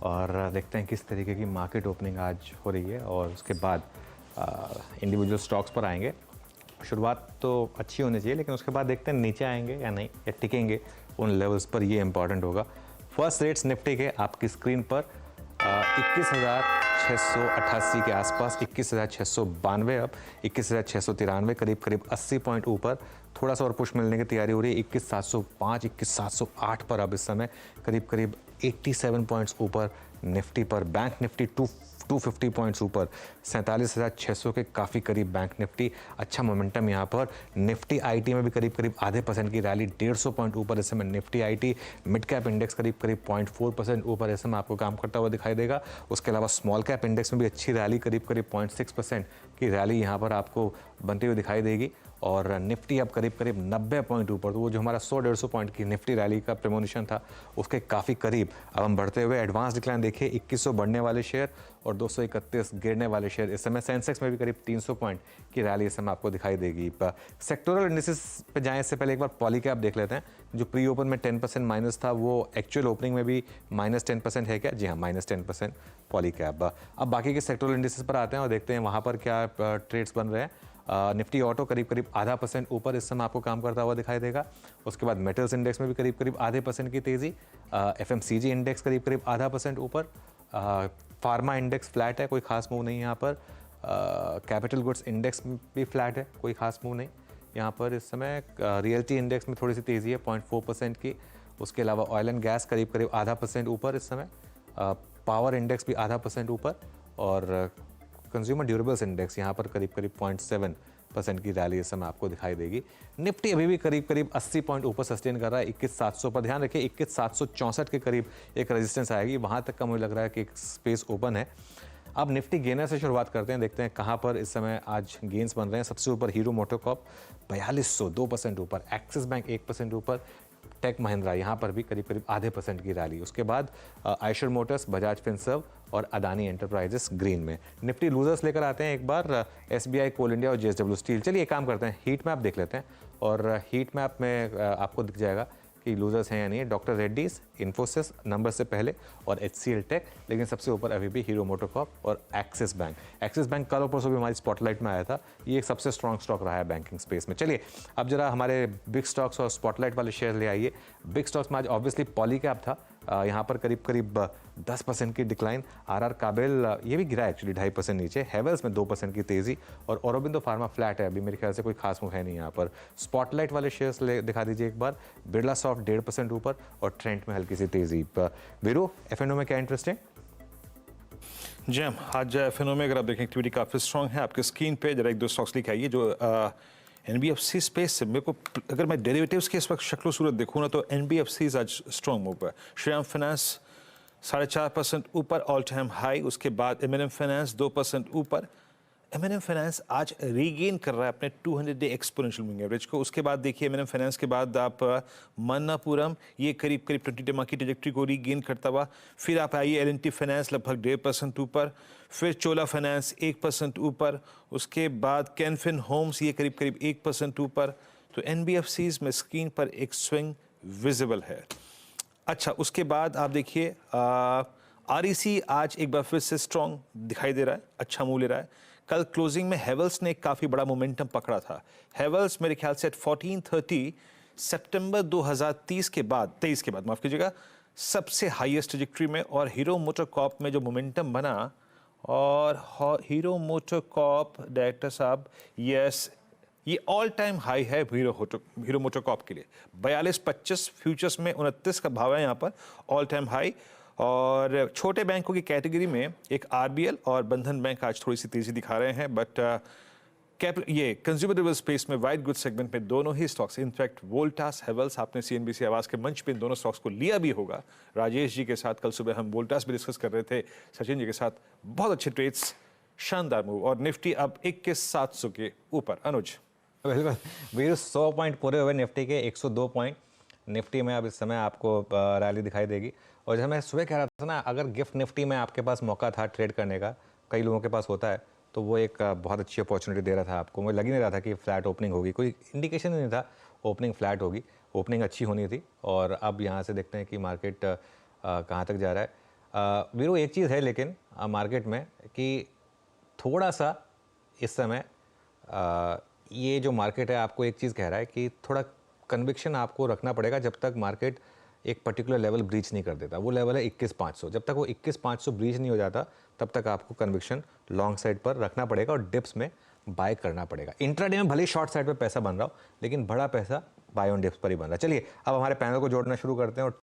और देखते हैं किस तरीके की मार्केट ओपनिंग आज हो रही है और उसके बाद इंडिविजुअल स्टॉक्स पर आएंगे। शुरुआत तो अच्छी होनी चाहिए, लेकिन उसके बाद देखते हैं नीचे आएंगे या नहीं, या टिकेंगे उन लेवल्स पर, ये इंपॉर्टेंट होगा। फर्स्ट रेट्स निफ्टी के आपकी स्क्रीन पर 21,688 के आसपास, 21,692, अब 21,693, करीब करीब 80 पॉइंट ऊपर। थोड़ा सा और पुश मिलने की तैयारी हो रही है 21,705, 21,708 पर अब इस समय करीब करीब 87 पॉइंट्स ऊपर निफ्टी पर। बैंक निफ्टी 250 पॉइंट्स ऊपर, 47,600 के काफ़ी करीब बैंक निफ्टी। अच्छा मोमेंटम यहाँ पर। निफ्टी आईटी में भी करीब करीब आधे परसेंट की रैली, 150 पॉइंट ऊपर इस समय Nifty IT. Mid cap index करीब करीब 0.4% ऊपर इस समय आपको काम करता हुआ दिखाई देगा। उसके अलावा स्मॉल कैप इंडेक्स में भी अच्छी रैली, करीब करीब 0.6% की रैली यहाँ पर आपको बनती हुई दिखाई देगी। और निफ्टी अब करीब करीब 90 पॉइंट ऊपर, तो वो जो हमारा 100-150 पॉइंट की निफ्टी रैली का प्रेमोनिशन था उसके काफ़ी करीब। अब हम बढ़ते हुए एडवांस डिक्लाइन देखिए, 2100 बढ़ने वाले शेयर और 231 गिरने वाले शेयर इस समय। सेंसेक्स में भी करीब 300 पॉइंट की रैली इस समय आपको दिखाई देगी। सेक्टोरल इंडिसेस पे जाएं इससे पहले एक बार पॉली कैप देख लेते हैं। जो प्री ओपन में 10% माइनस था, वो एक्चुअल ओपनिंग में भी -10% है क्या? जी हाँ, -10% पॉली कैप। अब बाकी के सेक्टोरल इंडिसेस पर आते हैं और देखते हैं वहाँ पर क्या ट्रेड्स बन रहे हैं। निफ्टी ऑटो करीब करीब आधा % ऊपर इस समय आपको काम करता हुआ दिखाई देगा। उसके बाद मेटल्स इंडेक्स में भी करीब करीब आधे % की तेज़ी। एफएमसीजी इंडेक्स करीब करीब आधा % ऊपर। फार्मा इंडेक्स फ्लैट है, कोई खास मूव नहीं है यहाँ पर। कैपिटल गुड्स इंडेक्स भी फ्लैट है, कोई खास मूव नहीं यहाँ पर इस समय। रियल्टी इंडेक्स में थोड़ी सी तेज़ी है 0.4% की। उसके अलावा ऑयल एंड गैस करीब करीब आधा % ऊपर इस समय। पावर इंडेक्स भी आधा % ऊपर। और कंज्यूमर ड्यूरेबल्स इंडेक्स यहाँ पर करीब करीब 0.7% की रैली इस समय आपको दिखाई देगी। निफ्टी अभी भी करीब करीब 80 पॉइंट ऊपर सस्टेन कर रहा है 21,700 पर। ध्यान रखिए 21,764 के करीब एक रेजिस्टेंस आएगी, वहाँ तक का मुझे लग रहा है कि एक स्पेस ओपन है। अब निफ्टी गेनर से शुरुआत करते हैं, देखते हैं कहाँ पर इस समय आज गेन्स बन रहे हैं। सबसे ऊपर हीरो मोटोकॉर्प 4200, 2% ऊपर। एक्सिस बैंक 1% ऊपर। टेक महिंद्रा यहाँ पर भी करीब करीब आधे % की रैली। उसके बाद आयशर मोटर्स, बजाज फिनसर्व और अदानी एंटरप्राइजेस ग्रीन में। निफ्टी लूजर्स लेकर आते हैं एक बार, एसबीआई, कोल इंडिया और जेएसडब्ल्यू स्टील। चलिए एक काम करते हैं, हीट मैप देख लेते हैं और हीट मैप में आपको दिख जाएगा कि लूजर्स हैं या नहीं। डॉक्टर रेड्डीज, इन्फोसिस नंबर से पहले और एचसीएल टेक, लेकिन सबसे ऊपर अभी भी हीरो मोटोकॉर्प और एक्सिस बैंक। एक्सिस बैंक कल और परसों भी हमारी स्पॉटलाइट में आया था, ये एक सबसे स्ट्रॉन्ग स्टॉक रहा है बैंकिंग स्पेस में। चलिए अब जरा हमारे बिग स्टॉक्स और स्पॉटलाइट वाले शेयर ले आइए। बिग स्टॉक्स में आज ऑब्वियसली पॉली कैप था, यहाँ पर करीब करीब 10% की डिक्लाइन। आरआर काबिल ये भी गिरा एक्चुअली 2.5% नीचे। हेवल्स में 2% की तेज़ी और औरोबिंदो फार्मा फ्लैट है, अभी मेरे ख्याल से कोई खास मूव है नहीं यहाँ पर। स्पॉटलाइट वाले शेयर्स दिखा दीजिए एक बार। बिरला सॉफ्ट 1.5% ऊपर और ट्रेंट में हल्की सी तेज़ी। वीरू, एफएनओ में क्या इंटरेस्ट है? जी आज एफएनओ में अगर आप देखें एक्टिविटी काफ़ी स्ट्रॉन्ग है। आपके स्क्रीन पे जरा एक दो स्टॉक्स लिखे आइए जो एनबीएफसी स्पेस से मेरे को, अगर मैं डेरिवेटिव्स के इस वक्त शक्ल सूरत देखूँ ना, तो एनबीएफसी आज स्ट्रॉन्ग मूव है। श्रीराम फाइनेंस 4.5% ऊपर, ऑल टाइम हाई। उसके बाद एमएनएम फाइनेंस 2% ऊपर। एमएनएम फाइनेंस आज रीगेन कर रहा है अपने 200 डे एक्सपोनेंशियल मूविंग एवरेज को। उसके बाद देखिए एमएनएम फाइनेंस के बाद आप मन्नापुरम, ये करीब करीब 20 डे की ट्रैजेक्टरी को रीगेन करता हुआ। फिर आप आइए एलएनटी फाइनेंस लगभग 1.5% ऊपर। फिर चोला फाइनेंस 1% ऊपर। उसके बाद कैनफिन होम्स ये करीब करीब 1% ऊपर। तो एनबीएफसीज में स्क्रीन पर एक स्विंग विजिबल है। अच्छा, उसके बाद आप देखिए आरईसी आज एक बार फिर से स्ट्रॉन्ग दिखाई दे रहा है, अच्छा मूव ले रहा है। कल क्लोजिंग में हेवल्स ने काफ़ी बड़ा मोमेंटम पकड़ा था। हेवल्स मेरे ख्याल से 1430 सितंबर 2023 के बाद, 23 के बाद माफ़ कीजिएगा, सबसे हाईएस्ट ट्रैजेक्टरी में। और हीरो मोटोकॉर्प में जो मोमेंटम बना, और हीरो मोटोकॉर्प डायरेक्टर साहब, यस, ये ऑल टाइम हाई है हीरो मोटोकॉर्प के लिए। 42.25 फ्यूचर्स में 29 का भाव है यहाँ पर, ऑल टाइम हाई। और छोटे बैंकों की कैटेगरी में एक आरबीएल और बंधन बैंक आज थोड़ी सी तेजी दिखा रहे हैं। बट ये कंज्यूमर ड्यूरेबल स्पेस में वाइट गुड सेगमेंट में दोनों ही स्टॉक्स, इनफैक्ट वोल्टास, हेवल्स, आपने सीएनबीसी आवाज़ के मंच पे इन दोनों स्टॉक्स को लिया भी होगा राजेश जी के साथ। कल सुबह हम वोल्टास भी डिस्कस कर रहे थे सचिन जी के साथ। बहुत अच्छे ट्रेड्स, शानदार मूव। और निफ्टी अब 21,700 के ऊपर। अनुज, बिल्कुल वीरू, 100 पॉइंट पूरे हुए निफ्टी के, 102 पॉइंट निफ्टी में अब इस समय आपको रैली दिखाई देगी। और जब मैं सुबह कह रहा था ना, अगर गिफ्ट निफ्टी में आपके पास मौका था ट्रेड करने का, कई लोगों के पास होता है, तो वो एक बहुत अच्छी अपॉर्चुनिटी दे रहा था आपको। मुझे लग ही नहीं रहा था कि फ्लैट ओपनिंग होगी, कोई इंडिकेशन ही नहीं था ओपनिंग फ्लैट होगी। ओपनिंग अच्छी होनी थी। और अब यहाँ से देखते हैं कि मार्केट कहाँ तक जा रहा है। वीरू एक चीज़ है लेकिन मार्केट में कि थोड़ा सा इस समय ये जो मार्केट है आपको एक चीज़ कह रहा है कि थोड़ा कन्विक्शन आपको रखना पड़ेगा जब तक मार्केट एक पर्टिकुलर लेवल ब्रीच नहीं कर देता। वो लेवल है 21,500। जब तक वो 21,500 ब्रीच नहीं हो जाता तब तक आपको कन्विक्शन लॉन्ग साइड पर रखना पड़ेगा और डिप्स में बाय करना पड़ेगा। इंट्राडे में भले ही शॉर्ट साइड पे पैसा बन रहा हो लेकिन बड़ा पैसा बाय ऑन डिप्स पर ही बन रहा है। चलिए अब हमारे पैनल को जोड़ना शुरू करते हैं और